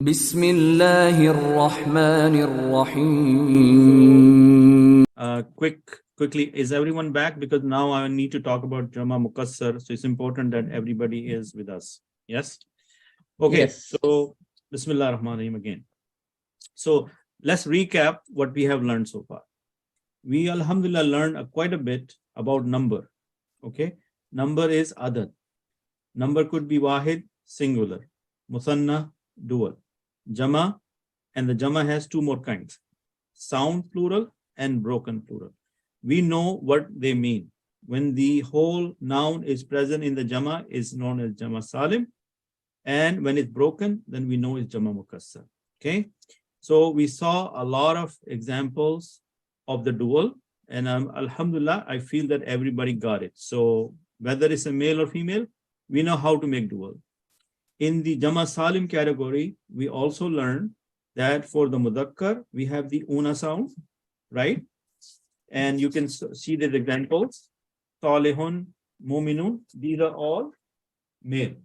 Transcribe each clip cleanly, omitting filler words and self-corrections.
بسم الله الرحمن الرحيم. Quickly, is everyone back? Because now I need to talk about Jama Mukassar, so it's important that everybody is with us. Yes? Okay, Yes. so Bismillah ar-Rahman ar-Rahim again. So let's recap what we have learned so far. We alhamdulillah learned quite a bit about number. Okay, number is adad. Number could be wahid, singular, musanna, dual, jama, and the jama has two more kinds, sound plural and broken plural. We know what they mean. When the whole noun is present in the jama, is known as jama salim, and when it's broken, then we know it's jama mukassar. Okay, so we saw a lot of examples of the dual, and alhamdulillah, I feel that everybody got it. So whether it's a male or female, we know how to make dual. In the Jama Salim category, we also learned that for the Mudakkar, we have the Una sound, right? And you can see the examples. Salihun, Muminun, these are all male.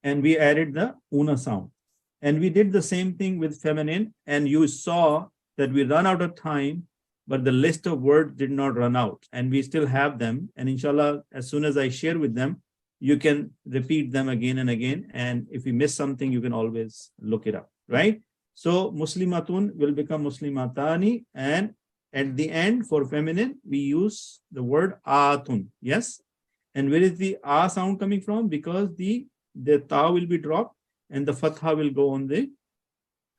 And we added the Una sound. And we did the same thing with feminine. And you saw that we run out of time, but the list of words did not run out. And we still have them. And inshallah, as soon as I share with them, you can repeat them again and again. And if you miss something, you can always look it up, right? So Muslimatun will become Muslimatani. And at the end for feminine, we use the word atun, yes? And where is the a sound coming from? Because the ta will be dropped and the fatha will go on the,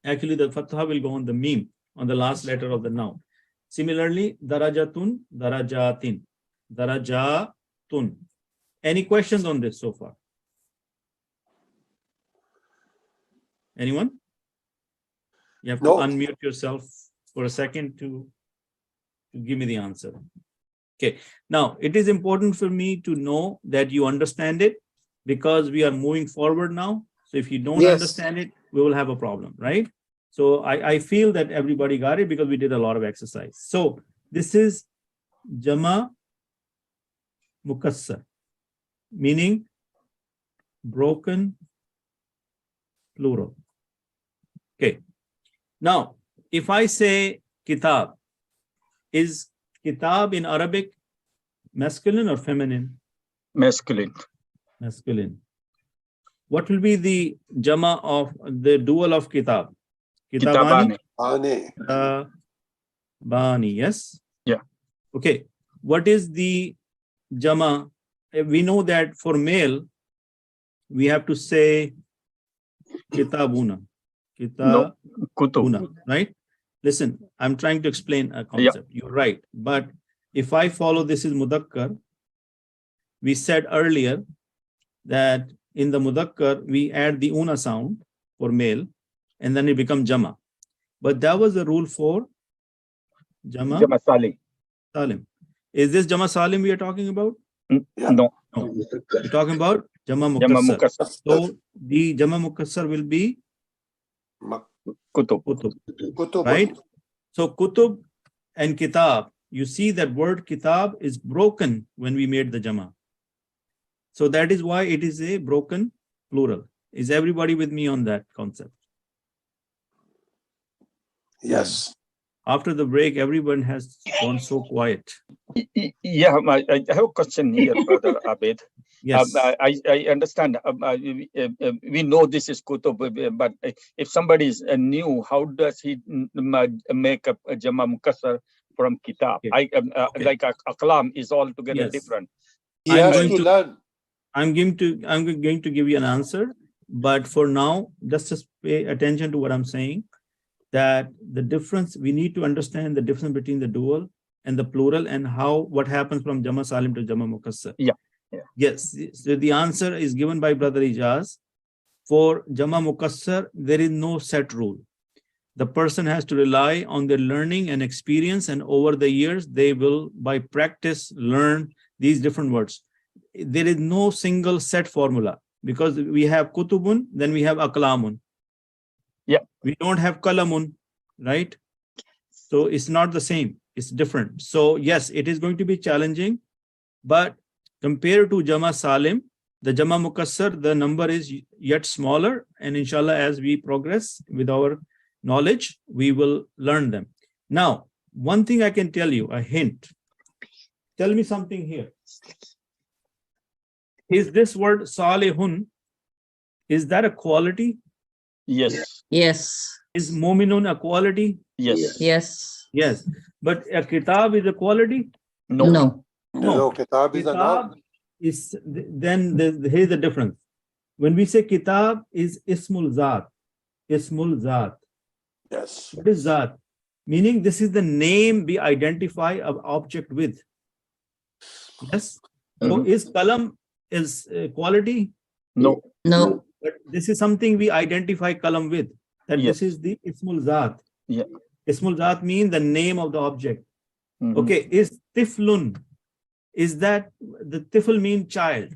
actually the fatha will go on the meme, on the last letter of the noun. Similarly, darajatun, darajatin, darajatun. Any questions on this so far? Anyone? You have to unmute yourself for a second to give me the answer. Okay. Now, it is important for me to know that you understand it because we are moving forward now. So if you don't understand it, we will have a problem, right? So I feel that everybody got it because we did a lot of exercise. So this is Jama Mukassar, meaning broken plural. Okay. Now, if I say kitab, is kitab in Arabic masculine or feminine? Masculine. Masculine. What will be the jama of the dual of kitab? Kitabani. Bani, yes? Yeah. Okay. What is the jama? We know that for male, we have to say kitabuna. Kitabuna, Kutub. right? Listen, I'm trying to explain a concept. You're right. But if I follow this is Mudakkar, we said earlier that in the Mudakkar, we add the Una sound for male, and then it becomes Jama. But that was the rule for Jama Salim. Is this Jama Salim we are talking about? No. We're talking about Jama Mukassar. So the Jama Mukassar will be Kutub. Right? So Kutub and Kitab, you see that word Kitab is broken when we made the Jama. So that is why it is a broken plural. Is everybody with me on that concept? Yes. After the break, everyone has gone so quiet. Yeah, I have a question here, Brother Abed. Yes. I understand. We know this is Kutub, but if somebody is new, how does he make a Jama Mukassar from Kitab? Okay. Like Akalam is altogether different. He has to learn. I'm going to give you an answer, but for now, just pay attention to what I'm saying. That the difference, we need to understand the difference between the dual and the plural and what happens from Jama Salim to Jama Mukassar. Yeah. Yes. So the answer is given by Brother Ijaz. For Jama Mukassar, there is no set rule. The person has to rely on their learning and experience, and over the years, they will, by practice, learn these different words. There is no single set formula because we have Kutubun, then we have Aklamun. Yeah. We don't have Kalamun, right? So it's not the same. It's different. So yes, it is going to be challenging, but compared to Jama Salim, the Jama Mukassar, the number is yet smaller, and inshallah, as we progress with our knowledge, we will learn them. Now, one thing I can tell you, a hint. Tell me something here. Is this word salihun, is that a quality? Yes. Yes. Is mu'minun a quality? Yes. Yes. Yes. But a kitab is a quality? No. No. No, kitab is a noun. Kitab is, then here's the difference. When we say kitab is ismul zat. Ismul zat. Yes. What is zat? Meaning this is the name we identify an object with. Yes. So is kalam is quality? No. No. But this is something we identify kalam with. That Yes. this is the ismul zat. Yeah. Ismul zat means the name of the object. Mhm. Okay. Is tiflun? Is that the tifl mean child?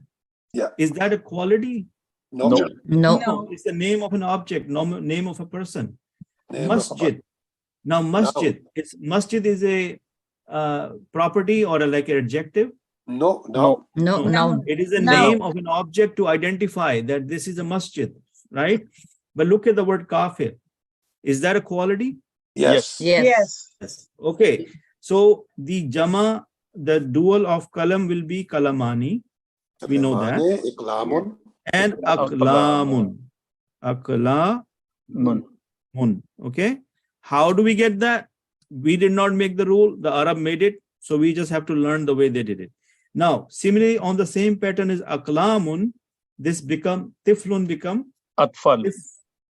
Yeah. Is that a quality? No. No. No. It's the name of an object, name of a person. Name of a Masjid. Now, masjid is a property or like an adjective. No. No. No. No. It is a No. name of an object to identify that this is a masjid, right? But look at the word kafir. Is that a quality? Yes. Yes. Yes. Okay. So the jama, the dual of kalam will be kalamani. We know that. Kalamane, iklamun. And aklamun. Aklamun. Mun. Okay. How do we get that? We did not make the rule. The Arab made it. So we just have to learn the way they did it. Now, similarly, on the same pattern is aklamun. This become, tiflun become Atfal.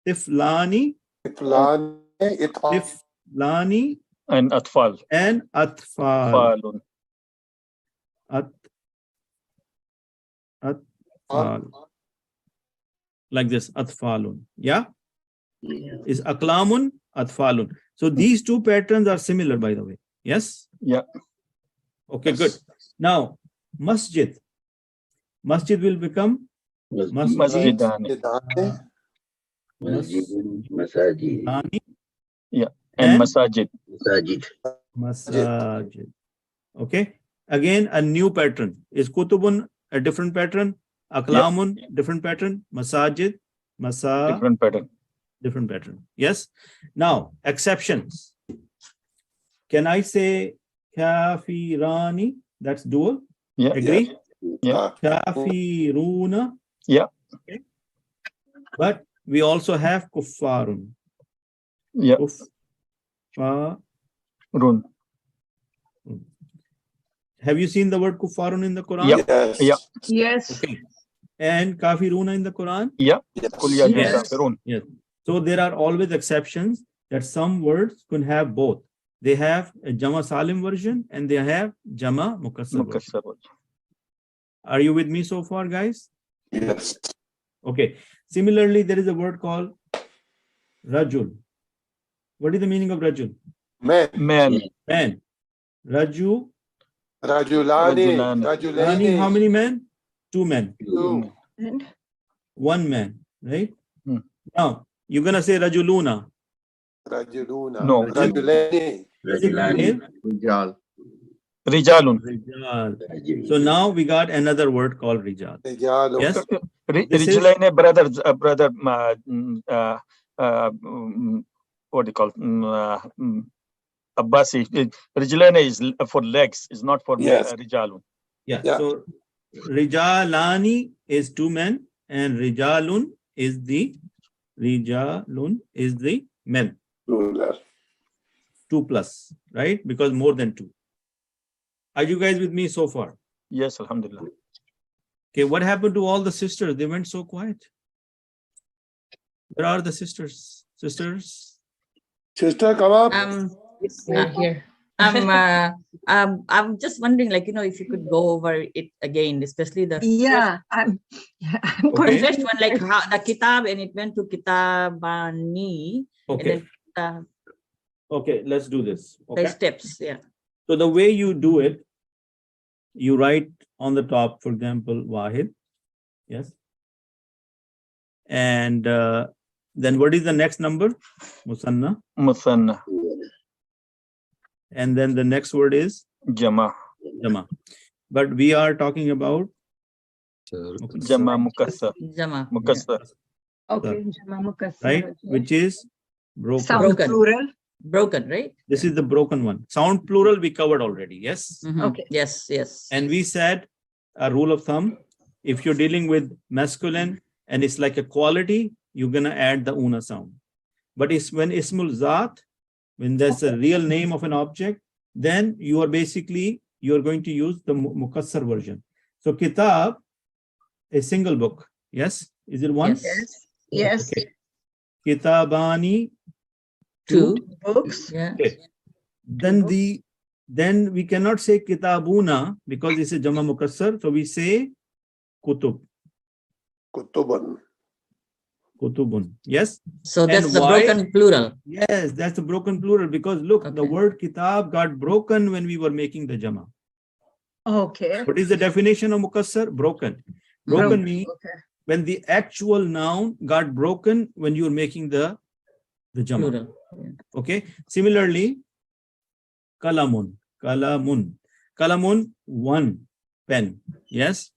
tiflani, Iklane, itfal. tiflani, And atfal. and atfal. Falun. Atfal. Like this, atfalun. Yeah? Is aklamun, atfalun. So these two patterns are similar, by the way. Yes? Yeah. Okay, good. Now, masjid. Masjid will become Masjidani. Idane, masjidani And and masajid. masajid. Okay. Again, a new pattern. Is kutubun a different pattern? Aklamun, different pattern. Masajid, Different pattern. different pattern. Yes. Now, exceptions. Can I say kafirani? That's dual. Yeah. Agree? Yeah. Kafiruna. Yeah. Okay. But we also have kuffarun. Yeah. Kuffar. Run. Have you seen the word kuffarun in the Quran? Yeah. yes. Yeah. Yes. Okay. And kafiruna in the Quran? Yeah. Yes. Kul ya ayyuhal Yes. kafirun. Yes. So there are always exceptions that some words can have both. They have a Jama Salim version and they have Jama Mukassar version. Mukassar. Are you with me so far, guys? Yes. Okay. Similarly, there is a word called Rajul. What is the meaning of Rajul? Man. Man. Man. Raju. Rajulani. Rajulani. Rani, how Rajulani. many men? 2 men. Two. And 1 man. Right? Hmm. Now, you're going to say Rajuluna. Rajuluna. No. Rajulani. Is it male? Rijalun. Rijal. So now we got another word called Rijal. Rijalu. Yes? This is- Rijalayne brother, what do you call? Abbasi. Rijalayne is for legs. It's not for Yes. Rijalun. Yeah. Yeah. So Rijalani is 2 men and Rijalun is the men. Plural. 2 plus, right? Because more than 2. Are you guys with me so far? Yes, alhamdulillah. Okay, what happened to all the sisters? They went so quiet. Where are the sisters? Sisters? Sister, come up. Here. I'm just wondering, like, if you could go over it again, especially the I'm Okay. first one, like how the kitab and it went to kitabani, Okay. and then Okay, let's do this. the Okay. steps. Yeah. So the way you do it, you write on the top, for example, Wahid. Yes. And then what is the next number? Musanna. Musanna. And then the next word is Jama. Jama. But we are talking about Jama mukassar. Jama. Mukassar. Okay, Jama Mukassar. right? Okay. Which is broken. Sound Broken. plural. Broken, right? This is the broken one. Sound plural we covered already. Yes. Mhm. Okay. Yes, yes. And we said a rule of thumb, if you're dealing with masculine and it's like a quality, you're going to add the una sound. But it's when ismul zat, when there's a real name of an object, then you are going to use the mukassar version. So kitab, a single book. Yes. Is it one? Yes. Yes. Okay. Kitabani, Two. Books. Yeah. okay. Then we cannot say kitabuna because it's a jama mukassar. So we say kutub, Kutuban. kutubun. Yes. So that's And the why? broken plural. Yes, that's the broken plural because look, the Okay. word kitab got broken when we were making the jama. Okay. What is the definition of mukassar? Broken. Broken means Okay. when the actual noun got broken when you were making the jama. Plural. Okay. Similarly, kalamun, kalamun, kalamun, one pen. Yes.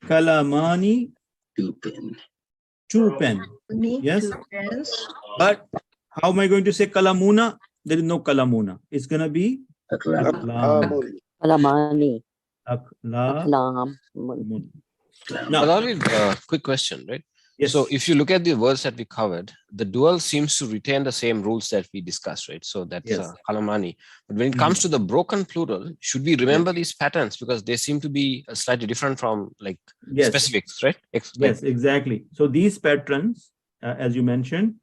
Kalamani, two pen. Me, Yes. 2 pens. But how am I going to say kalamuna? There is no kalamuna. It's going to be aklam. Amun. Alamani. Aklamun. Alam. Now, Allow quick question, right? yes. So if you look at the words that we covered, the dual seems to retain the same rules that we discussed, right? So that's Yes. kalamani. But when it comes to the broken plural, should we remember these patterns because they seem to be slightly different from like yes. specifics, right? Yes, exactly. So these patterns, as you mentioned,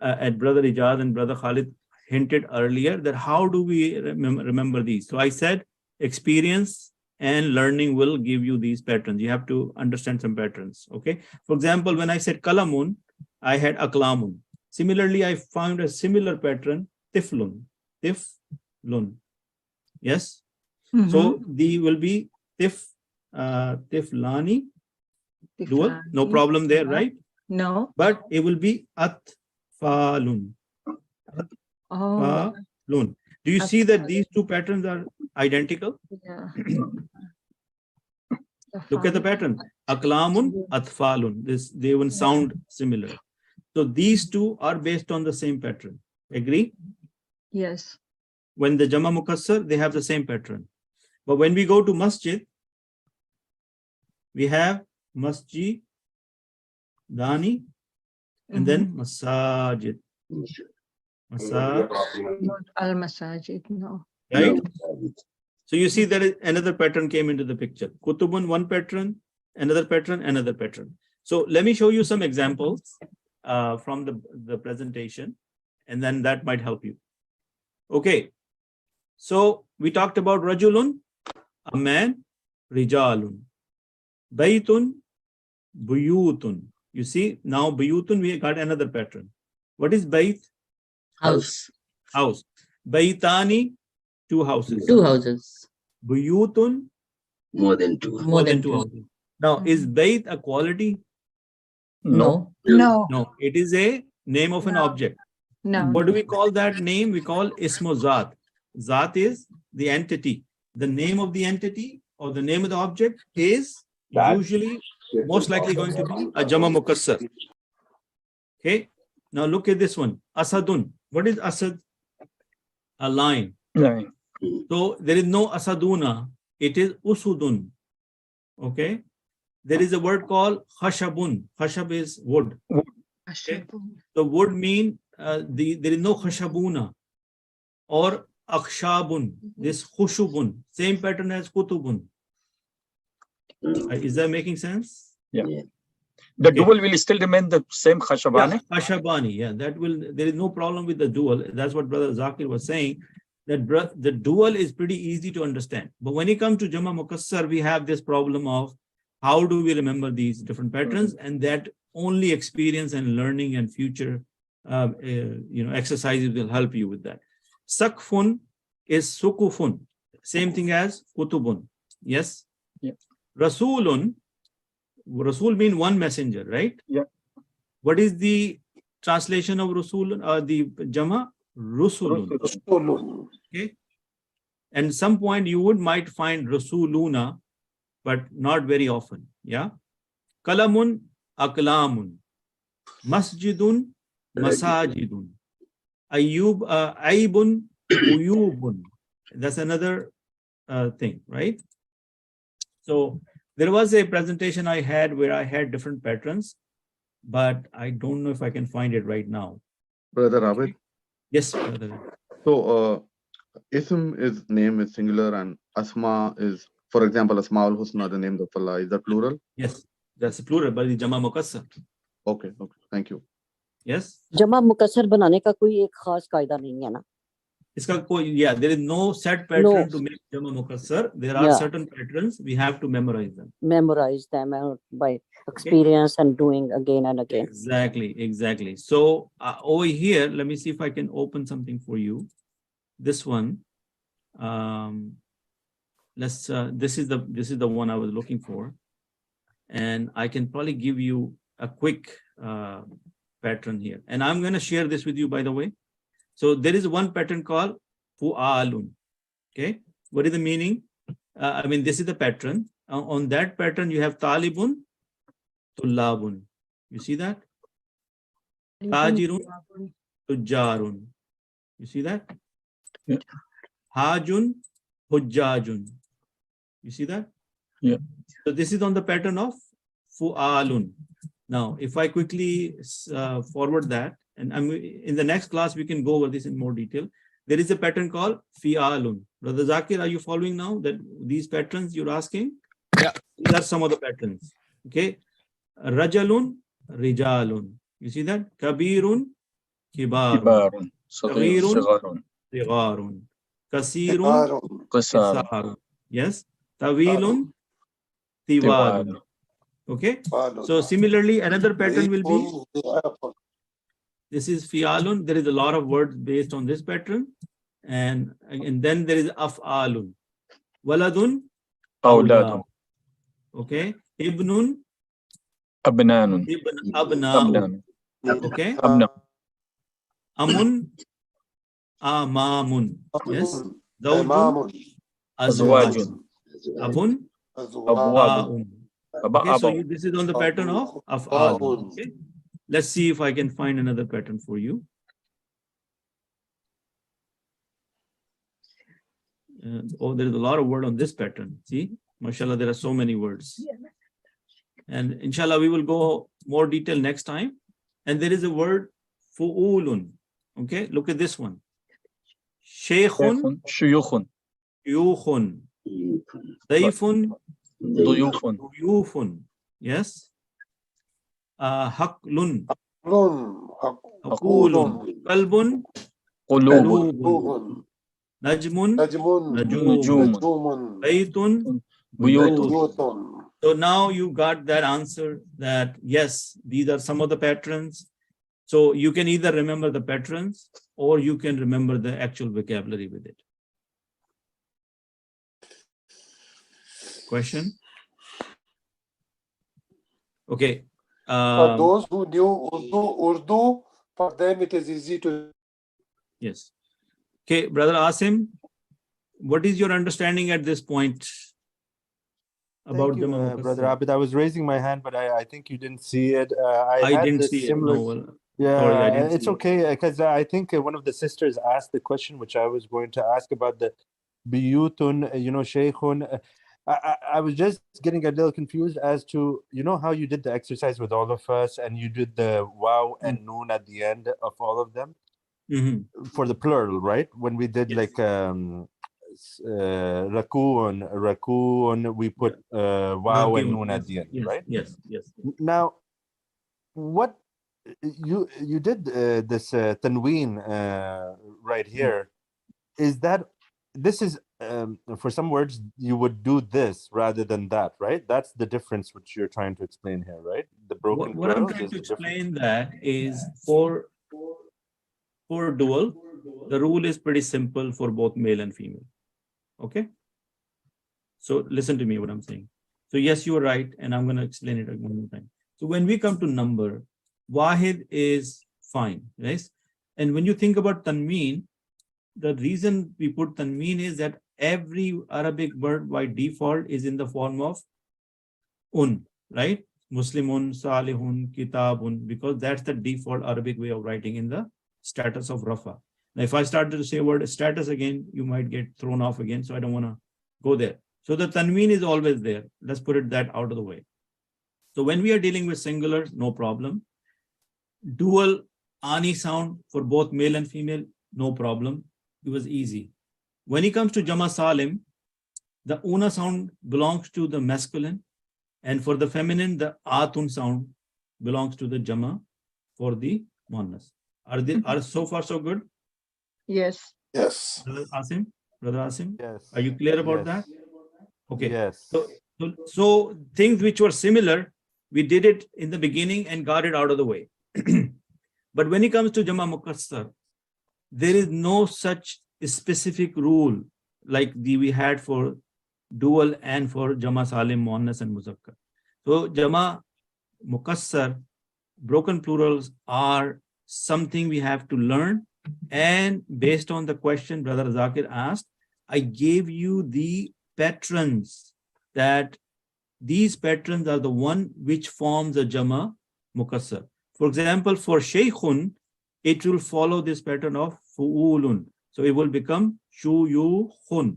at Brother Ijaz and Brother Khalid hinted earlier that how do we remember these? So I said experience and learning will give you these patterns. You have to understand some patterns. Okay. For example, when I said kalamun, I had aklamun. Similarly, I found a similar pattern, tiflun. Tiflun. Yes. So the will be tiflani. Dual, no problem there, right? No. But it will be atfalun. Oh. Atfalun. Do you see that these two patterns are identical? Yeah. Look at the pattern. Aklamun, atfalun. They even sound similar. So these two are based on the same pattern. Agree? Yes. When the Jama Mukassar, they have the same pattern. But when we go to masjid, we have masjid, dani, and then masajid. Masajid, Not al-masajid, no. right? So you see there is another pattern came into the picture. Kutubun, one pattern, another pattern, another pattern. So let me show you some examples from the presentation, and then that might help you. Okay. So we talked about rajulun, a man, rijalun, baytun, buyutun. You see, now buyutun, we got another pattern. What is bayt? House. House. Baytani, two houses. Two houses. Buyutun, More than two. More than two two. houses. Now, is bayt a quality? No. No, it is a name of an No. object. No. What do we call that name? We call ismo zat. Zat is the entity. The name of the entity or the name of the object is usually most likely going to be a Jama Mukassar. Okay. Now look at this one. Asadun. What is Asad? A lion. Right. So there is no Asaduna. It is Usudun. Okay. There is a word called Khashabun. Khashab is wood. The wood mean there is no Khashabuna or Akshabun. This Khushubun. Same pattern as Kutubun. Is that making sense? Yeah. Yeah. The Okay. dual will still remain the same khashabani. Yeah, Khashabani. Yeah, that will. There is no problem with the dual. That's what Brother Zakir was saying. That the dual is pretty easy to understand. But when it comes to Jama Mukassar, we have this problem of how do we remember these different patterns, and that only experience and learning and future, exercises will help you with that. Sakfun is sukufun, same thing as kutubun. Yes. Yeah. Rasulun. Rasul means one messenger, right? Yeah. What is the translation of Rasulun? The Jama? Rusulun. Rasulun. Okay. And some point you might find Rasuluna, but not very often. Yeah. Kalamun, aklamun. Masjidun, masajidun. Aibun, uyubun. That's another thing, right? So there was a presentation I had where I had different patterns, but I don't know if I can find it right now. Brother Abid. Yes, brother. So Ism is name is singular and Asma is, for example, Asma al-Husna, the names of Allah. Is that plural? Yes, that's a plural, but it's Jama Mukassar. Okay, thank you. Yes. जमा मुकसर बनाने का कोई एक खास कायदा नहीं है ना? Yeah, there is no set pattern to make Jama Mukassar. There are certain patterns, we have to memorize them. Memorize them by experience and doing again and again. Exactly. So over here, let me see if I can open something for you. This one, this is the one I was looking for, and I can probably give you a quick pattern here, and I'm going to share this with you, by the way. So there is one pattern called fu'alun. Okay, what is the meaning? I mean, this is the pattern. On that pattern, you have talibun, tullabun. You see that? Tajirun, tujjarun. You see that? Yeah. Hajun, hujjajun. You see that? Yeah. So this is on the pattern of fu'alun. Now, if I quickly forward that, and in the next class, we can go over this in more detail. There is a pattern called fi'alun. Brother Zakir, are you following now that these patterns you're asking? Yeah. These are some of the patterns. Okay. Rajalun, rijalun. You see that? Kabirun, kibarun. Kibarun. Saghirun, Sigharun. sigharun. Kasirun, Qasarun. kisarun. Yes. Tawilun, tiwadun. Okay. So similarly, another pattern will be, this is fi'alun. There is a lot of words based on this pattern. And then there is af'alun. Waladun, Awladun. okay. Ibnun, Abnanun. abna'un. Okay. Abna. Amun, amamun. Yes. Zawjun, Azwajun. abun, Abwabun. okay, so this is on the pattern of af'al. Okay. Let's see if I can find another pattern for you. There is a lot of word on this pattern. See, mashallah, there are so many words. And inshallah, we will go more detail next time. And there is a word fu'ulun. Okay, look at this one. Shaykhun, Shuyukhun. yukhun. Dayfun, Duyufun. duyufun. Yes. Haklun, hakulun. Kalbun, Qulubun. kalubun. Najmun, Nujumun. najum. Baytun, Buyutun. buyutun. So now you got that answer that yes, these are some of the patterns. So you can either remember the patterns or you can remember the actual vocabulary with it. Question? Okay. For those who knew Urdu, for them it is easy to. Yes. Okay, Brother Asim, what is your understanding at this point about Thank you, Jama Brother Mukassar? Abid. I was raising my hand, but I think you didn't see it. I had didn't this see similar, it. No, well, yeah, sorry, I didn't it's see it. okay because I think one of the sisters asked the question, which I was going to ask about the biyutun, shaykhun. I was just getting a little confused as to, how you did the exercise with all of us and you did the wow and noon at the end of all of them for the plural, right? When we did like rakun, we put wow and noon at the end, right? Yes. Now, what you did this tanween right here, is that this is for some words you would do this rather than that, right? That's the difference which you're trying to explain here, right? The broken What I'm plurals trying is to the difference. explain that is for dual, the rule is pretty simple for both male and female. Okay. So listen to me what I'm saying. So yes, you are right, and I'm going to explain it one more time. So when we come to number, wahid is fine, right? And when you think about tanween, the reason we put tanween is that every Arabic word by default is in the form of un, right? Muslimun, Salihun, Kitabun, because that's the default Arabic way of writing in the status of Rafa. Now, if I started to say word status again, you might get thrown off again. So I don't want to go there. So the tanween is always there. Let's put it that out of the way. So when we are dealing with singular, no problem. Dual ani sound for both male and female, no problem. It was easy. When it comes to Jama Salim, the una sound belongs to the masculine, and for the feminine, the atun sound belongs to the Jama for the muannas. Are so far so good? Yes. Yes. Brother Asim? Brother Asim? Yes. Are you clear about Yes. that? Okay. Yes. So things which were similar, we did it in the beginning and got it out of the way. But when it comes to Jama Mukassar, there is no such specific rule like we had for dual and for Jama Salim, Muannas and Muzakkar. So Jama Mukassar, broken plurals are something we have to learn. And based on the question Brother Zakir asked, I gave you the patterns, that these patterns are the one which forms a Jama Mukassar. For example, for Shaykhun, it will follow this pattern of Fu'ulun. So it will become Shuyukhun.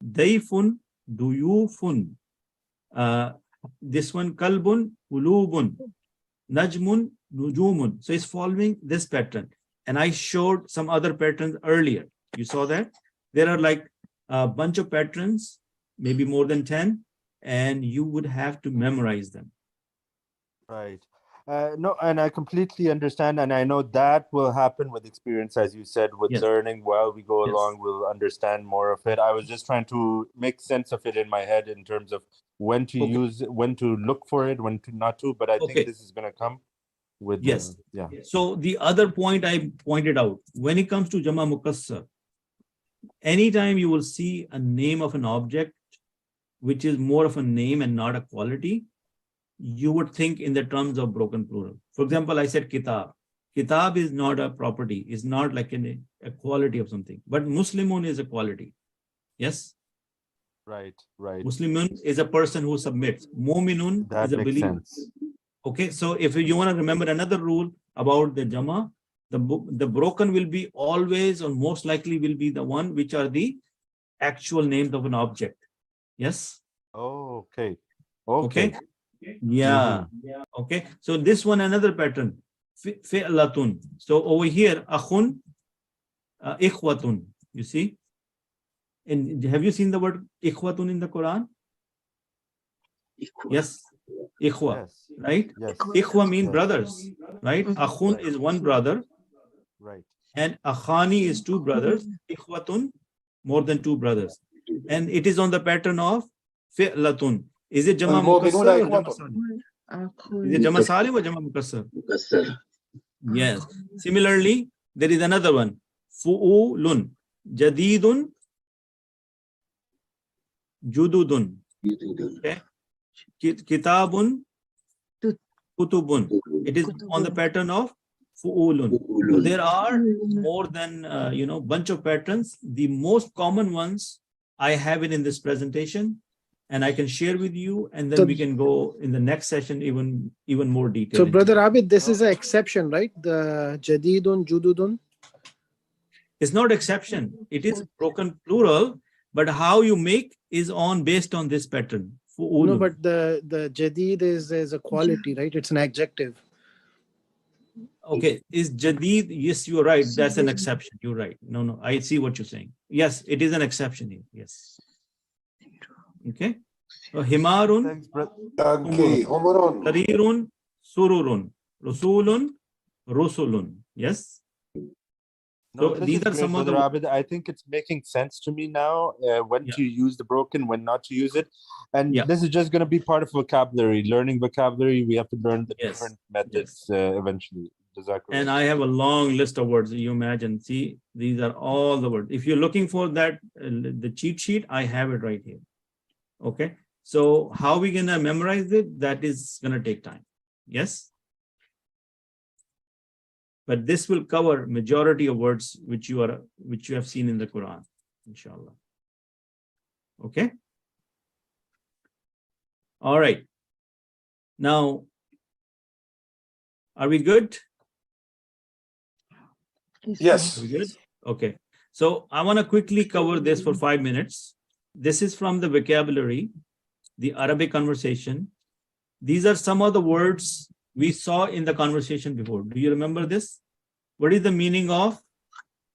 Dayfun, Duyufun. This one, Kalbun, Ulubun. Najmun, Nujumun. So it's following this pattern. And I showed some other patterns earlier. You saw that? There are like a bunch of patterns, maybe more than 10, and you would have to memorize them. Right. No, and I completely understand. And I know that will happen with experience, as you said, with Yes. learning while we go Yes. along, we'll understand more of it. I was just trying to make sense of it in my head in terms of when to Okay. use, when to look for it, when to not to. But I Okay. think this is going to come with, Yes. yeah. So the other point I pointed out, when it comes to Jama Mukassar, anytime you will see a name of an object, which is more of a name and not a quality, you would think in the terms of broken plural. For example, I said kitab. Kitab is not a property, it's not like a quality of something, but Muslimun is a quality. Yes? Right, right. Muslimun is a person who submits. Mu'minun That is a makes believer. sense. Okay, so if you want to remember another rule about the Jama, the broken will be always or most likely will be the one which are the actual names of an object. Yes? Oh, okay. Okay. Okay. Yeah. Okay. So this one, another pattern. Fi'latun. So over here, akhun, ikhwatun. You see? And have you seen the word ikhwatun in the Quran? Yes. Ikhwa. Yes. Right? Yes. Ikhwa mean Yes. brothers. Right? Akhun is one brother. Right. And akhani is two brothers. Ikhwatun, more than two brothers. And it is on the pattern of fi'latun. Is it Jama Mukassar or Jama Salim? Is it Jama Salim or Jama Mukassar? Yes. Similarly, there is another one. Fu'ulun. Jadidun. Jududun. Okay. Kitabun. Kutubun. It is on the pattern of Fu'ulun. So there are more than, bunch of patterns. The most common ones, I have it in this presentation, and I can share with you, and then So- we can go in the next session even more detail. So, Brother Abid, this is an exception, right? The Jadidun, Jududun. It's not exception. It is broken plural, but how you make is based on this pattern. No, Fu'ulun. but the Jadid is a quality, right? It's an adjective. Okay, is Jadid? Yes, you're right. That's an exception. You're right. No, I see what you're saying. Yes, it is an exception here. Yes. Okay. So Himarun, Thanks, brother. Okay, Homeron. Sarirun, Sururun, Rusulun, Rusulun. Yes. No, So this these is are great, some of Brother the. Abid. I think it's making sense to me now when Yeah. to use the broken, when not to use it. And Yeah. this is just going to be part of vocabulary. Learning vocabulary, we have to learn the Yes. different methods eventually. And I have a long list of words. You imagine. See, these are all the words. If you're looking for that, the cheat sheet, I have it right here. Okay. So how we gonna memorize it? That is gonna take time. Yes. But this will cover majority of words which you have seen in the Quran, inshallah. Okay. All right. Now Are we good? Yes. Are we good? Okay. So I want to quickly cover this for 5 minutes. This is from the vocabulary, the Arabic conversation. These are some of the words we saw in the conversation before. Do you remember this? What is the meaning of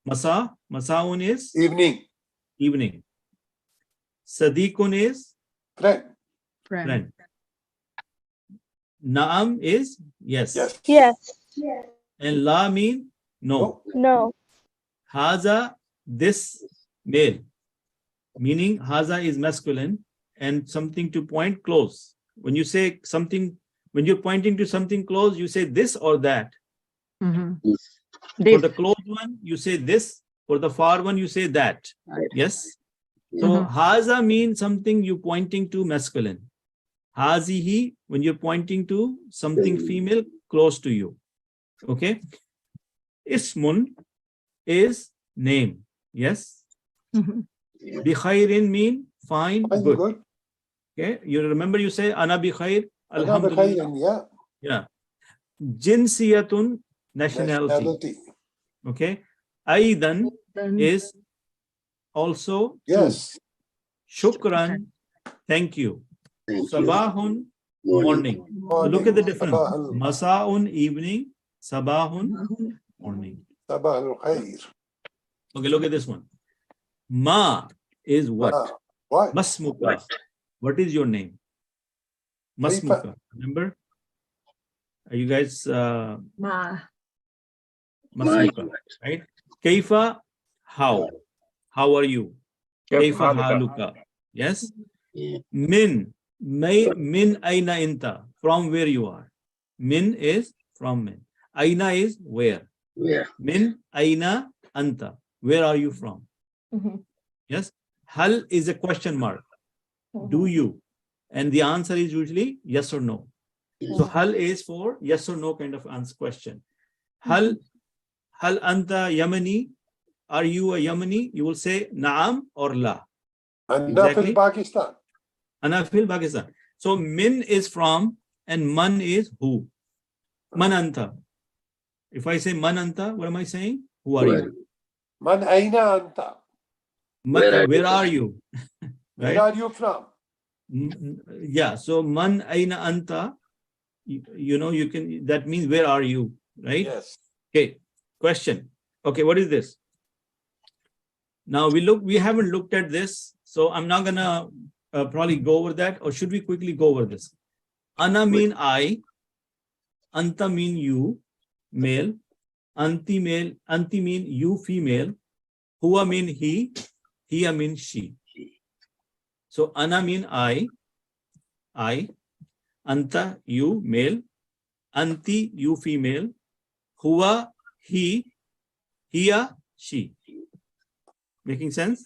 masa? Masaun is Evening. evening. Sadiqun is Friend. friend. Naam is yes. Yes. Yes. And la mean no. No. Haza, this male. Meaning haza is masculine and something to point close. When you say something, when you're pointing to something close, you say this or that. Mhm. For the close one, you say this. For the far one, you say that. Yes. So haza means something you pointing to masculine. Hazihi, when you're pointing to something female close to you. Okay. Ismun is name. Yes. Mhm. Bikhairin mean fine, Fine, good. good. Okay. You remember you say ana bikhair, Ana alhamdulillah. bikhairin, yeah. Yeah. Jinsiyatun, nationality. Nationality. Okay. Aidan Then is also too. Yes. Shukran, thank you. Sabahun, morning. So look at the difference. Masaun, evening. Sabahun, morning. Sabah al-khair. Okay, look at this one. Ma is what? What? Masmuka. What is your name? Masmuka. Remember? Are you guys ma. Masmuka, right? Kaifa, how? How are you? Kaifa haluka. Yes. Min aina inta. From where you are. Min is from min. Aina is where. Min aina anta. Where are you from? Mhm. Yes. Hal is a question mark. Do you? And the answer is usually yes or no. So hal is for yes or no kind of answer question. Hal anta Yamani? Are you a Yamani? You will say naam or la. Ana fil Pakistan. Ana fil Pakistan. So min is from and man is who. Man anta. If I say man anta, what am I saying? Who are you? Man aina anta. Where are you? Where Right? are you from? Yeah. So man aina anta. You know, you can, that means where are you? Right? Yes. Okay. Question. Okay. What is this? Now we haven't looked at this. So I'm not gonna probably go over that, or should we quickly go over this? Ana mean I, anta mean you, male, anti mean you, female, huwa mean he, hiya mean she. So ana mean I, anta you, male, anti you, female, huwa he, hiya she. Making sense?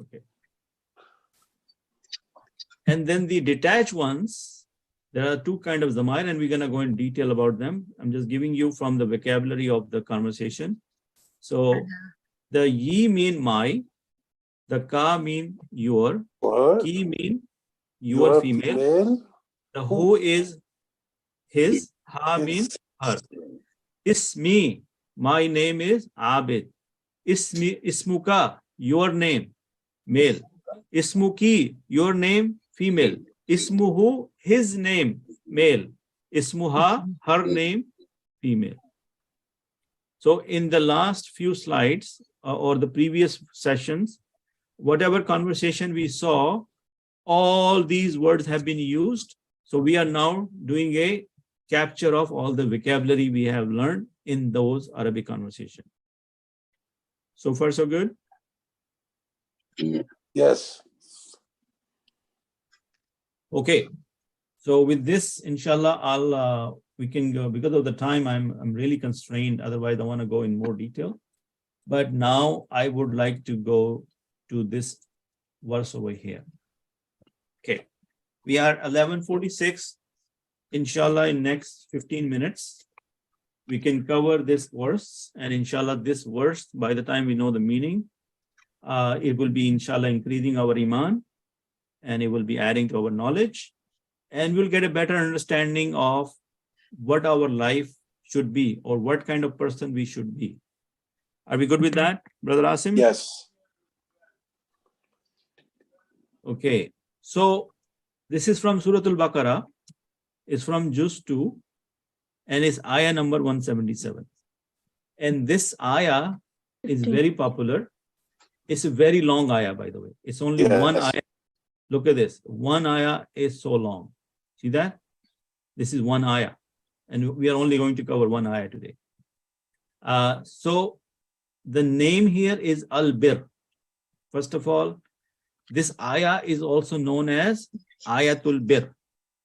Okay. And then the detached ones, there are two kinds of zamir, and we're going to go in detail about them. I'm just giving you from the vocabulary of the conversation. So the ye mean my, the ka mean your, ki mean your female, the who is his, ha means her. Ismi, my name is Abid. Ismuka, your name, male. Ismuki, your name, female. Ismuhu, his name, male. Ismuha, her name, female. So in the last few slides or the previous sessions, whatever conversation we saw, all these words have been used. So we are now doing a capture of all the vocabulary we have learned in those Arabic conversations. So far, so good? Yes. Okay. So with this, inshallah, we can go, because of the time, I'm really constrained. Otherwise, I want to go in more detail. But now I would like to go to this verse over here. Okay. We are 11:46. Inshallah, in next 15 minutes, we can cover this verse. And inshallah, this verse, by the time we know the meaning, it will be inshallah increasing our iman, and it will be adding to our knowledge. and we'll get a better understanding of what our life should be or what kind of person we should be. Are we good with that, Brother Asim? Yes. Okay. So this is from Surah Al-Baqarah. It's from Juz 2 and it's ayah number 177. And this ayah is very popular. It's a very long ayah, by the way. It's only one Yes. ayah. Look at this. One ayah is so long. See that? This is one ayah. And we are only going to cover one ayah today. So the name here is Al-Bir. First of all, this ayah is also known as Ayatul Bir.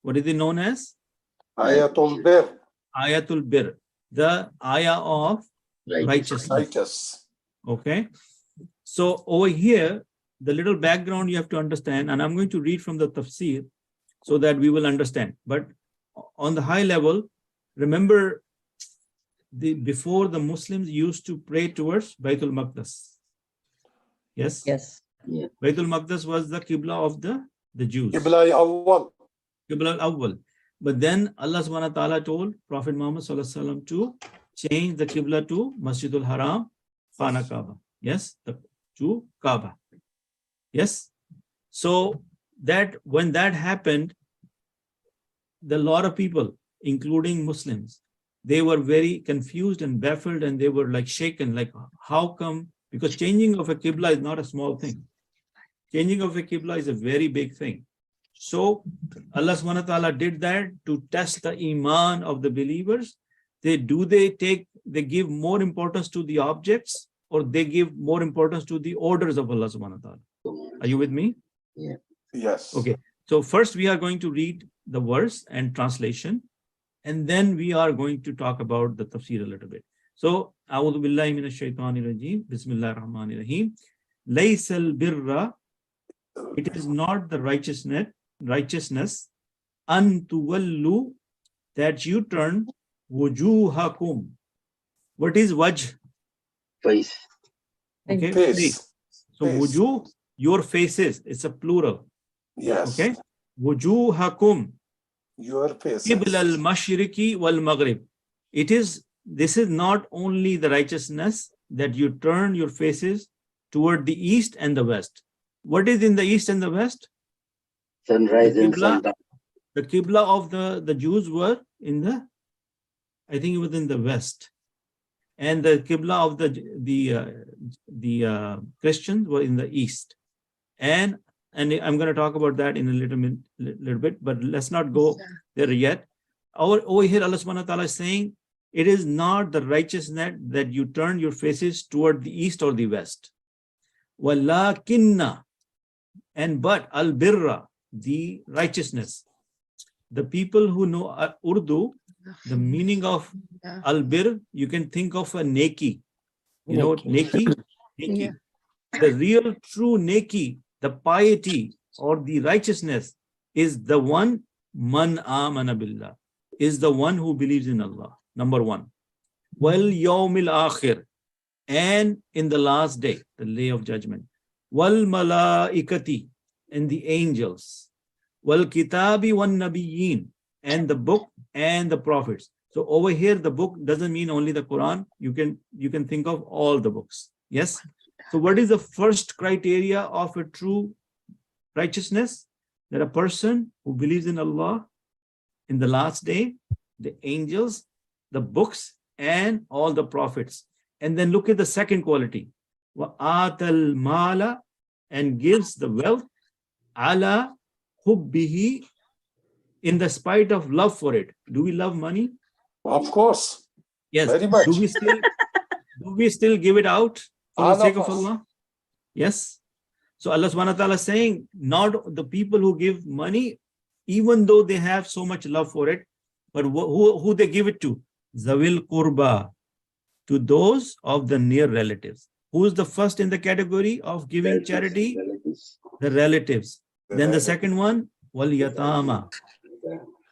What is it known as? Ayatul Bir. Ayatul Bir. The ayah of righteousness. Righteous. Okay. So over here, the little background you have to understand, and I'm going to read from the tafsir so that we will understand. But on the high level, remember before the Muslims used to pray towards Baitul Maqdis. Yes? Yes. Baitul Maqdis was the Qibla of the Jews. Qibla awwal. Qibla al-Awwal. But then Allah subhanahu wa ta'ala told Prophet Muhammad sallallahu alaihi wasallam to change the Qibla to Masjidul Haram, Khana Kaaba. Yes? To Kaaba. Yes? So that when that happened, the lot of people, including Muslims, they were very confused and baffled and they were like shaken, like how come? Because changing of a Qibla is not a small thing. Changing of a Qibla is a very big thing. So Allah subhanahu wa ta'ala did that to test the iman of the believers. They give more importance to the objects or they give more importance to the orders of Allah subhanahu wa ta'ala. Are you with me? Yeah. Yes. Okay. So first we are going to read the verse and translation, and then we are going to talk about the tafsir a little bit. So, A'udhu billahi minash shaitanir rajim. Bismillahir rahmanir rahim. Laysal birra. It is not the righteousness. An tuwallu, that you turn wujuhakum. What is wajh? Face. Okay. Face. So Face. wujuh, your faces. It's a plural. Yes. Okay. Wujuhakum. Your face. Qibla al-mashriqi wal-maghrib. This is not only the righteousness that you turn your faces toward the east and the west. What is in the east and the west? Sunrise and sundown. The Qibla of the Jews were I think it was in the west. And the Qibla of the Christians were in the east. And I'm going to talk about that in a little bit, but let's not go there yet. Over here, Allah subhanahu wa ta'ala is saying, it is not the righteousness that you turn your faces toward the east or the west. Walakinna, but al-birra, the righteousness. The people who know Urdu, the meaning of al-bir, you can think of a neki. You know, neki? Neki. The real true neki, the piety or the righteousness is the one, man amana billah, is the one who believes in Allah. Number one. Wal yawmil akhir, and in the last day, the day of judgment. Wal malaikati, and the angels. Wal kitabi wan nabiyyin, and the book and the prophets. So over here, the book doesn't mean only the Quran. You can think of all the books. Yes. So what is the first criteria of a true righteousness? That a person who believes in Allah, in the last day, the angels, the books, and all the prophets. And then look at the second quality. Wa'atal mala, and gives the wealth, ala hubbihi, in the spite of love for it. Do we love money? Of course. Yes. Very much. Do we still give it out for the sake of us. Allah? Yes. So Allah subhanahu wa ta'ala is saying, not the people who give money, even though they have so much love for it, but who they give it to? Zawil Qurba, to those of the near relatives. Who is the first in the category of giving charity? The relatives. Then the second one, Wal Yatama,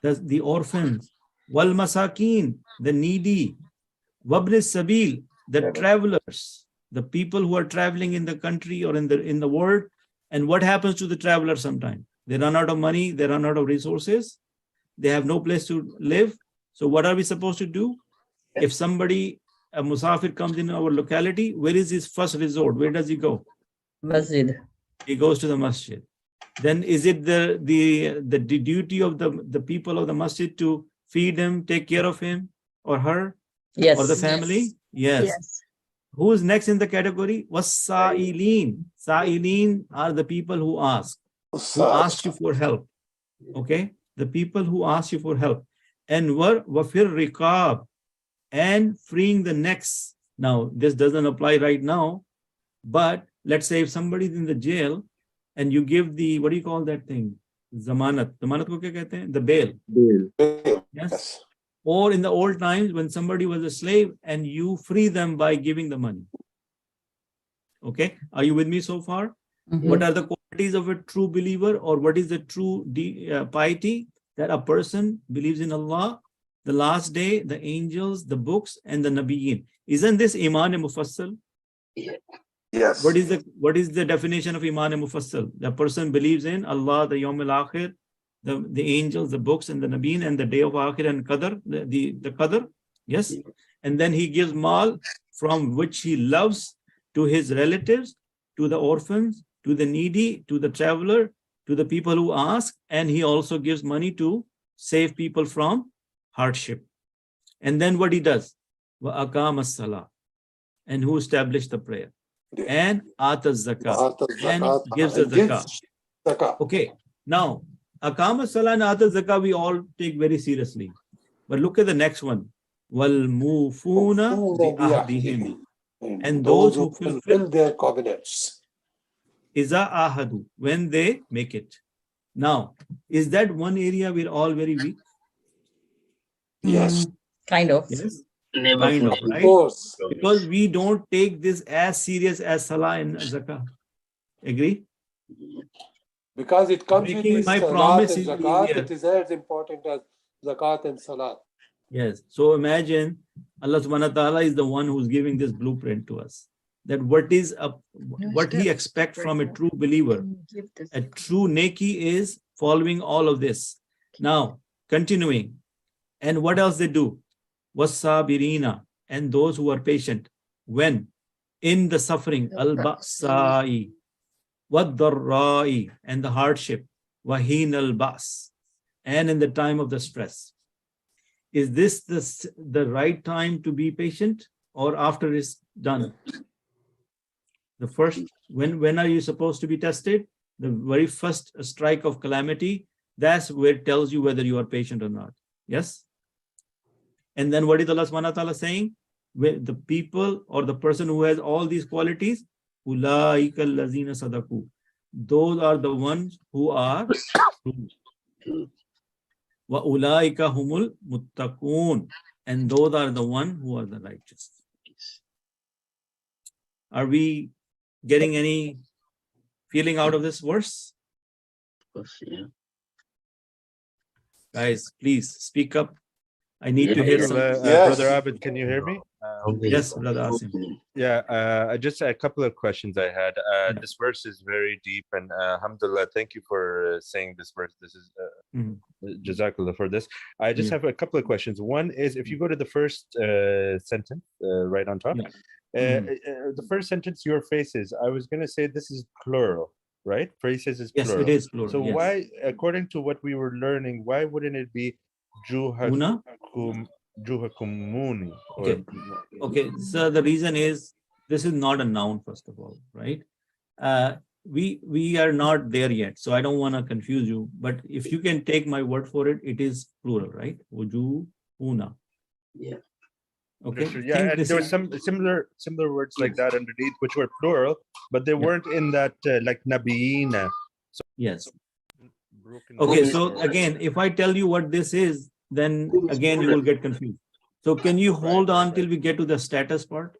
the orphans. Wal Masakin, the needy. Wabn Sabil, the travelers, the people who are traveling in the country or in the world. And what happens to the traveler sometimes? They run out of money, they run out of resources. they have no place to live. So what are we supposed to do? If somebody, a musafir comes in our locality, where is his first resort? Where does he go? Masjid. He goes to the masjid. Then is it the duty of the people of the masjid to feed him, take care of him or her, Yes. or the family? Yes. Who is next in the category? Was Sa'ilin. Sa'ilin are the people who ask you for help. Okay, the people who ask you for help. And wafir riqab, and freeing the necks. Now, this doesn't apply right now, but let's say if somebody's in the jail and you give the, what do you call that thing? Zamanat. Zamanat ko kya kehte hain? The bail. Yes. Or in the old times when somebody was a slave and you free them by giving the money. Okay, are you with me so far? What are the qualities of a true believer, or what is the true piety? That a person believes in Allah, the last day, the angels, the books, and the Nabiyyin. Isn't this Iman Mufassal? Yes. What is the definition of Iman Mufassal? The person believes in Allah, the Yawm al-Akhir, the angels, the books, and the Nabiyyin, and the day of Akhir and Qadr, the Qadr. Yes. And then he gives mal from which he loves to his relatives, to the orphans, to the needy, to the traveler, to the people who ask, and he also gives money to save people from hardship. And then what he does? Wa aqama as-salah, and who established the prayer, and ata zakah, and gives the zakah. Okay, now aqama as-salah and ata zakah we all take very seriously, but look at the next one. Wal mufuna bi ahdihim, and those who fulfill their covenants. Iza ahadu, when they make it. Now, is that one area we're all very weak? Yes. Kind of. Yes. Never Kind of, fulfill. right? Of course. Because we don't take this as serious as salah and zakah. Agree? Because it comes with Making this my salat promise and is zakat, easier. it is as important as zakat and salat. Yes. So imagine Allah subhanahu wa ta'ala is the one who's giving this blueprint to us. That what he expects from a true believer. A true neki is following all of this. Now, continuing. And what else they do? Wasabirina, and those who are patient. When? In the suffering. Al-ba'sa'i, wad-darra'i, and the hardship. Wahin al-ba's, and in the time of the stress. Is this the right time to be patient, or after it's done? The first, when are you supposed to be tested? The very first strike of calamity, that's where it tells you whether you are patient or not. Yes? And then what is Allah subhanahu wa ta'ala saying? The people or the person who has all these qualities, ulaika allazina sadaku. Those are the ones who are true. Wa ulaika humul muttaqun. And those are the ones who are the righteous. Are we getting any feeling out of this verse? Of course, yeah. Guys, please speak up. I need to hear some. Brother Abid, can you hear me? Yes, Brother Asim. Yeah, just a couple of questions I had. This verse is very deep, and alhamdulillah, thank you for saying this verse. This is Jazakallah for this. I just have a couple of questions. One is, if you go to the first sentence right on top, the first sentence, your faces, I was going to say this is plural, right? Faces is plural. Yes, it is plural. So yes. why, according to what we were learning, why wouldn't it be juhakumuni? Okay, so the reason is this is not a noun, first of all, right? We are not there yet, so I don't want to confuse you, but if you can take my word for it, it is plural, right? Wujuhuna. Yeah. Okay. Yeah, and there were some similar words like that underneath, which were plural, but they weren't in that like nabiyina. So yes. Okay, so again, if I tell you what this is, then again you will get confused. So can you hold on till we get to the status part?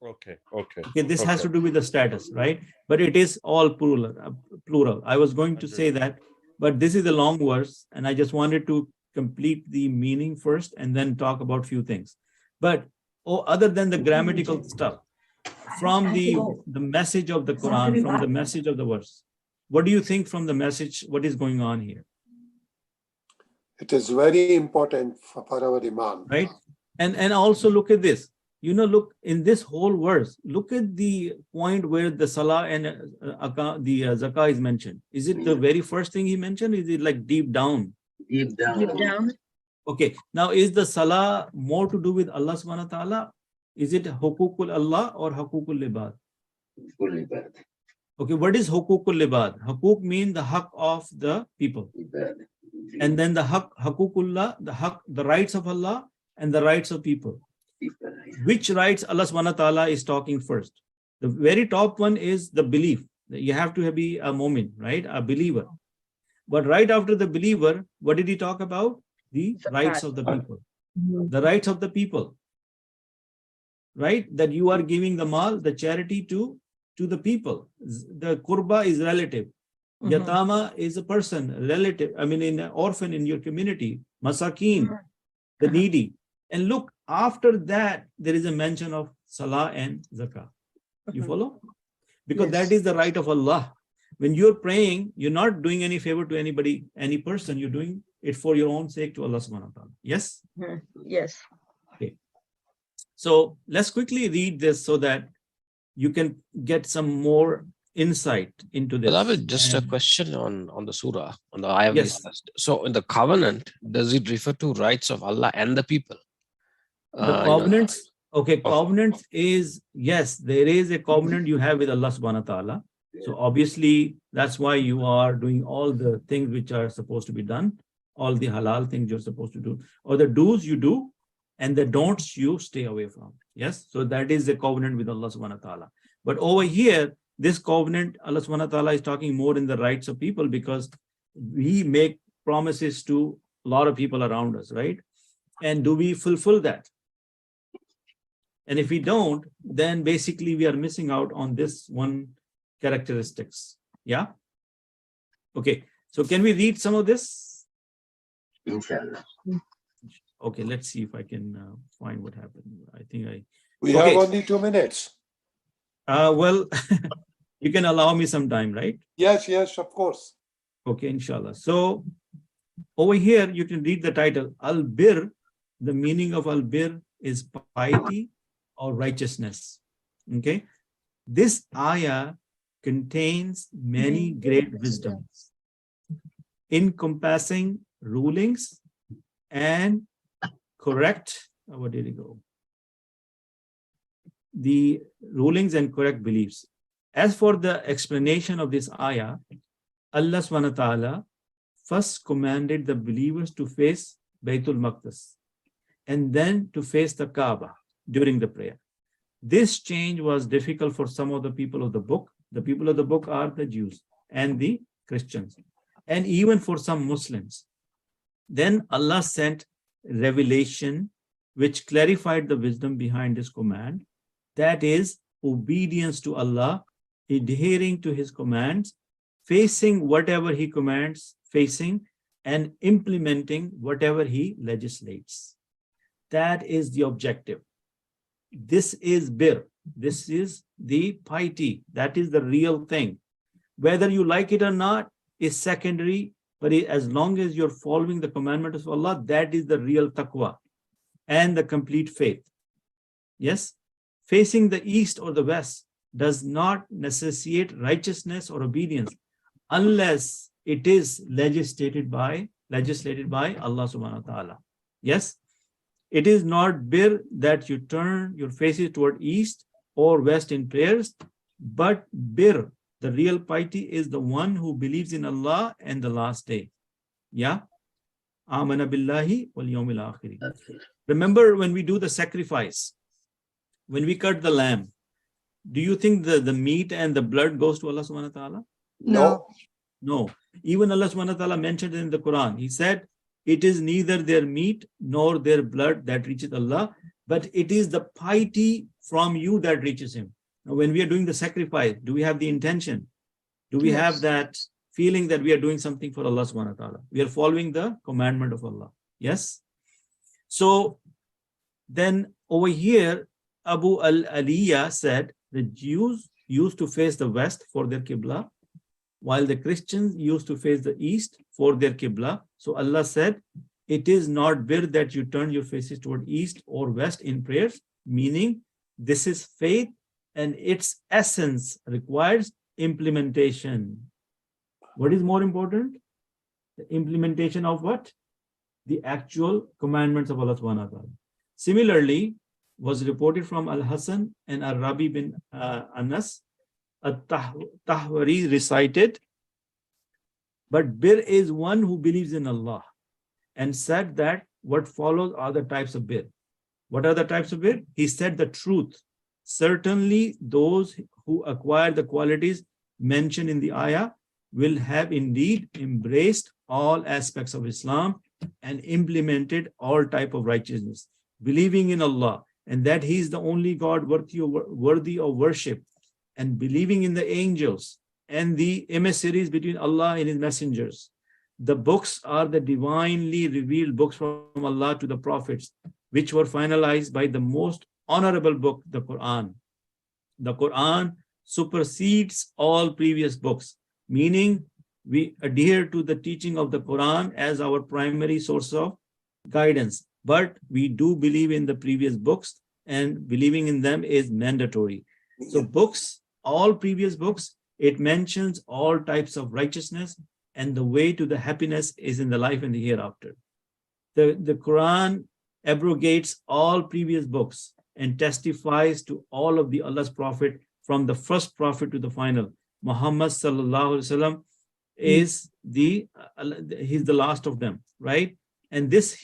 Okay. Okay, this has to do with the status, right? But it is all plural. I was going to say that, but this is a long verse, and I just wanted to complete the meaning first and then talk about few things. But other than the grammatical stuff, from the message of the Quran, from the message of the verse, what do you think from the message? What is going on here? It is very important for our Iman. Right? And also look at this. You know, look in this whole verse, look at the point where the salah and the zakah is mentioned. Is it the very first thing he mentioned? Is it like deep down? Deep down. Deep down. Okay. Now, is the salah more to do with Allah subhanahu wa ta'ala? Is it hukukul Allah or hukukul libad? Fully bad. Okay. What is hukukul libad? Hukuk means the haq of the people. Bad. And then the hakukullah, the rights of Allah and the rights of people. Which rights Allah subhanahu wa ta'ala is talking first? The very top one is the belief. You have to be a mu'min, right? A believer. But right after the believer, what did he talk about? The rights of the people. The rights of the people. Right? That you are giving the mal, the charity to the people. The kurba is relative. Yatama is a person, relative. I mean, an orphan in your community. Masakin, the needy. And look, after that, there is a mention of salah and zakah. You follow? Because that is the right of Allah. When you're praying, you're not doing any favor to anybody, any person. You're doing it for your own sake to Allah subhanahu wa ta'ala. Yes? Yes. Okay. So let's quickly read this so that you can get some more insight into this. Beloved, just a question on the surah, on the ayah. Yes. So in the covenant, does it refer to rights of Allah and the people? The covenants, okay, covenants is, yes, there is a covenant you have with Allah subhanahu wa ta'ala. So obviously, that's why you are doing all the things which are supposed to be done, all the halal things you're supposed to do, or the do's you do, and the don'ts you stay away from. Yes, so that is the covenant with Allah subhanahu wa ta'ala. But over here, this covenant, Allah subhanahu wa ta'ala is talking more in the rights of people because we make promises to a lot of people around us, right? And do we fulfill that? And if we don't, then basically we are missing out on this one characteristics. Yeah. Okay. So can we read some of this? Inshallah. Okay. Let's see if I can find what happened. I think we have only 2 minutes. Well, you can allow me some time, right? Yes, yes, of course. Okay, inshallah. So over here, you can read the title. Al-Bir, the meaning of al-Bir is piety or righteousness. Okay. This ayah contains many great wisdoms, encompassing rulings and correct, where did it go? The rulings and correct beliefs. As for the explanation of this ayah, Allah subhanahu wa ta'ala first commanded the believers to face Baytul Maqdis and then to face the Kaaba during the prayer. This change was difficult for some of the people of the book. The people of the book are the Jews and the Christians, and even for some Muslims. Then Allah sent revelation which clarified the wisdom behind this command. That is obedience to Allah, adhering to his commands, facing whatever he commands, facing and implementing whatever he legislates. That is the objective. This is bir. This is the piety. That is the real thing. Whether you like it or not is secondary, but as long as you're following the commandments of Allah, that is the real taqwa and the complete faith. Yes? Facing the east or the west does not necessitate righteousness or obedience unless it is legislated by Allah subhanahu wa ta'ala. Yes? It is not bir that you turn your faces toward east or west in prayers, but bir, the real piety, is the one who believes in Allah and the last day. Yeah? Amana billahi wal yawmil akhiri. Remember when we do the sacrifice, when we cut the lamb, do you think the meat and the blood goes to Allah subhanahu wa ta'ala? No. No. Even Allah subhanahu wa ta'ala mentioned it in the Quran. He said, it is neither their meat nor their blood that reaches Allah, but it is the piety from you that reaches him. Now, when we are doing the sacrifice, do we have the intention? Do we have that feeling that we are doing something for Allah subhanahu wa ta'ala? We are following the commandment of Allah. Yes? So then over here, Abu al-Aliyah said the Jews used to face the west for their Qibla, while the Christians used to face the east for their Qibla. So Allah said, it is not bir that you turn your faces toward east or west in prayers, meaning this is faith and its essence requires implementation. What is more important? The implementation of what? The actual commandments of Allah subhanahu wa ta'ala. Similarly, was reported from Al-Hasan and Al-Rabi bin Anas, Tahwari recited, but bir is one who believes in Allah, and said that what follows are the types of bir. What are the types of bir? He said the truth. Certainly those who acquire the qualities mentioned in the ayah will have indeed embraced all aspects of Islam and implemented all type of righteousness, believing in Allah and that He is the only God worthy of worship, and believing in the angels and the emissaries between Allah and His messengers. The books are the divinely revealed books from Allah to the prophets, which were finalized by the most honorable book, the Quran. The Quran supersedes all previous books, meaning we adhere to the teaching of the Quran as our primary source of guidance. But we do believe in the previous books, and believing in them is mandatory. So books, all previous books, it mentions all types of righteousness, and the way to the happiness is in the life and the hereafter. The Quran abrogates all previous books and testifies to all of the Allah's prophet, from the first prophet to the final. Muhammad sallallahu alaihi wasallam is he's the last of them, right? And this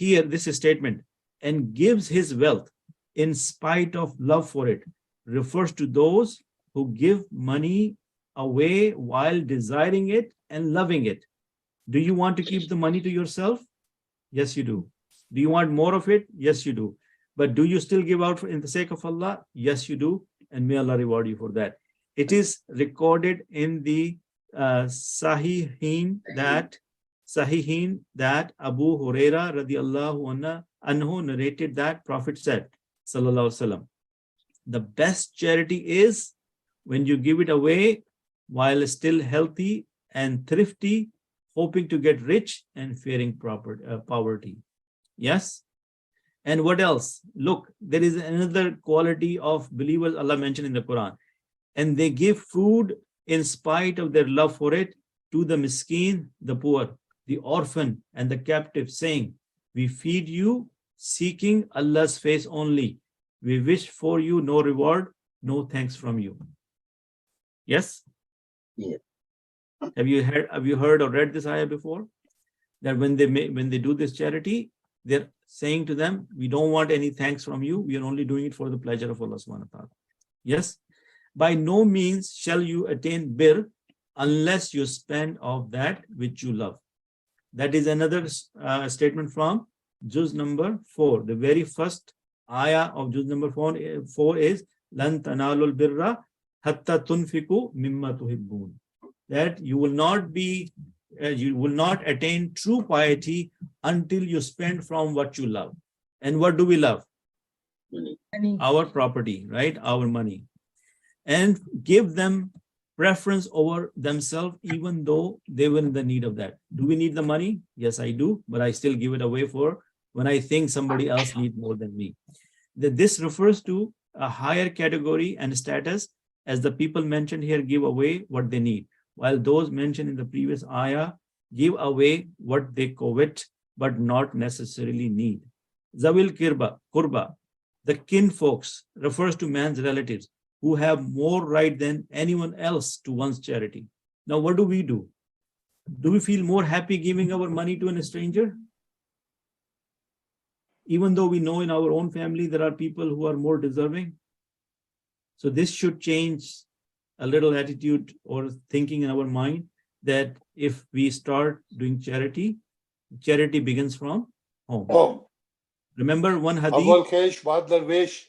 statement, and gives his wealth in spite of love for it, refers to those who give money away while desiring it and loving it. Do you want to keep the money to yourself? Yes, you do. Do you want more of it? Yes, you do. But do you still give out in the sake of Allah? Yes, you do. And may Allah reward you for that. It is recorded in the Sahihin that Abu Huraira radiallahu anhu narrated that Prophet said, sallallahu alaihi wasallam, the best charity is when you give it away while still healthy and thrifty, hoping to get rich and fearing poverty. Yes. And what else? Look, there is another quality of believers Allah mentioned in the Quran. And they give food in spite of their love for it to the miskin, the poor, the orphan, and the captive, saying, we feed you seeking Allah's face only. We wish for you no reward, no thanks from you. Yes? Yeah. Have you heard or read this ayah before? That when they do this charity, they're saying to them, we don't want any thanks from you. We are only doing it for the pleasure of Allah subhanahu wa ta'ala. Yes? By no means shall you attain bir unless you spend of that which you love. That is another statement from Juz number 4. The very first ayah of Juz number 4 is Lan tanalul birra hatta tunfiku mimma tuhibbun. That you will not attain true piety until you spend from what you love. And what do we love? Money. Our property, right? Our money. And give them preference over themselves, even though they were in the need of that. Do we need the money? Yes, I do, but I still give it away for when I think somebody else needs more than me. This refers to a higher category and status, as the people mentioned here give away what they need, while those mentioned in the previous ayah give away what they covet but not necessarily need. Zawil kurba, the kinfolks, refers to man's relatives who have more right than anyone else to one's charity. Now, what do? Do we feel more happy giving our money to a stranger? Even though we know in our own family there are people who are more deserving. So this should change a little attitude or thinking in our mind, that if we start doing charity, charity begins from home. Oh, Remember one hadith? Awal Kesh, Baad Darwesh.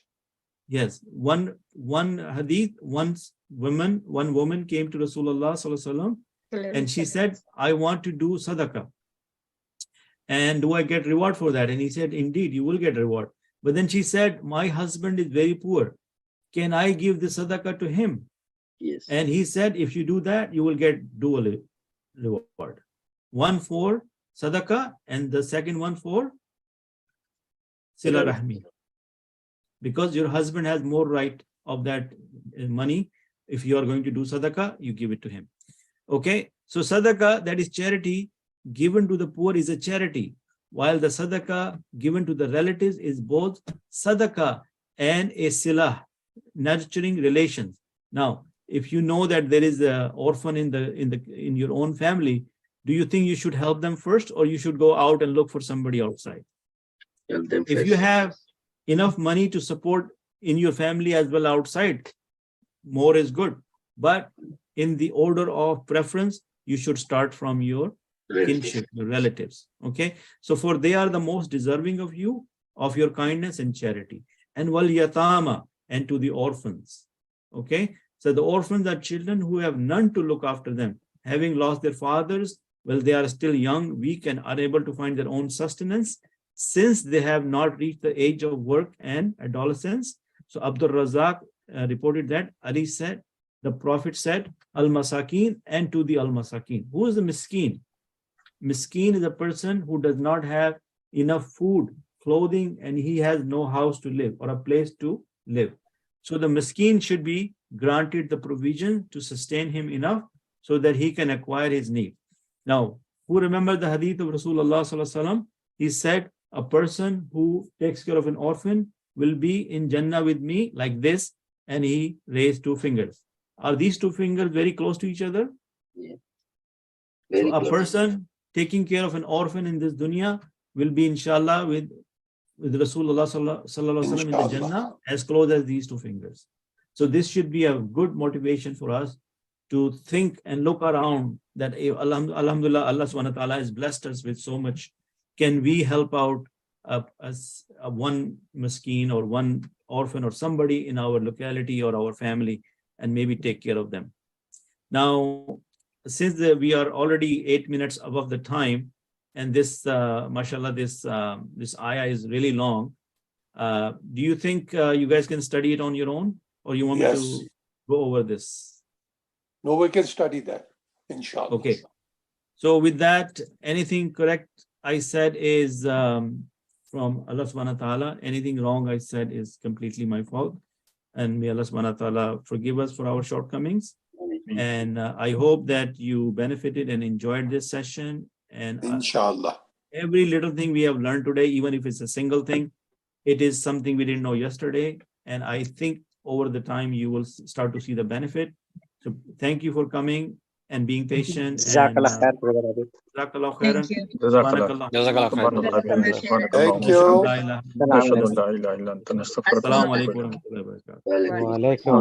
Yes, one hadith, one woman came to Rasulullah sallallahu alaihi wasallam and she said, I want to do sadaqah. And do I get reward for that? And he said, indeed, you will get reward. But then she said, my husband is very poor. Can I give the sadaqah to him? Yes. And he said, if you do that, you will get dual reward. One for sadaqah, and the second one for sila rahmi. Because your husband has more right of that money. If you are going to do sadaqah, you give it to him. Okay, so sadaqah, that is charity, given to the poor is a charity, while the sadaqah given to the relatives is both sadaqah and a silah, nurturing relations. Now, if you know that there is an orphan in your own family, do you think you should help them first, or you should go out and look for somebody outside? Help them If first. you have enough money to support in your family as well outside, more is good. But in the order of preference, you should start from your kinship, your relatives. Okay, so for they are the most deserving of you, of your kindness and charity. And wal yatama, and to the orphans. Okay, so the orphans are children who have none to look after them, having lost their fathers while they are still young, weak, and unable to find their own sustenance, since they have not reached the age of work and adolescence. So Abdul Razak reported that Ali said, the Prophet said, al-masakin, and to the al-masakin. Who is the miskin? Miskin is a person who does not have enough food, clothing, and he has no house to live or a place to live. So the miskin should be granted the provision to sustain him enough so that he can acquire his need. Now, who remember the hadith of Rasulullah sallallahu alaihi wasallam? He said, a person who takes care of an orphan will be in Jannah with me like this, and he raised 2 fingers. Are these 2 fingers very close to each other? Yeah. So Very a close. person taking care of an orphan in this dunya will be inshallah with Rasulullah sallallahu alaihi wasallam in the Jannah as close as these 2 fingers. So this should be a good motivation for us to think and look around that alhamdulillah, Allah subhanahu wa ta'ala has blessed us with so much. Can we help out as one miskin or one orphan or somebody in our locality or our family, and maybe take care of them? Now, since we are already 8 minutes above the time, and this mashallah, this ayah is really long, do you think you guys can study it on your own, or you want me to go over this? No, we can study that, inshallah. Okay. So with that, anything correct I said is from Allah subhanahu wa ta'ala. Anything wrong I said is completely my fault. And may Allah subhanahu wa ta'ala forgive us for our shortcomings. And I hope that you benefited and enjoyed this session. And Inshallah. every little thing we have learned today, even if it's a single thing, it is something we didn't know yesterday. And I think over the time you will start to see the benefit. So thank you for coming and being patient. Jazakallah khair, brother Rabi. Jazakallah khairan. Thank you. Subhanakallah. Jazakallah khair. Thank you. La ilaha illallah. Assalamu alaikum warahmatullahi wabarakatuh. Walaikum Wa alaikum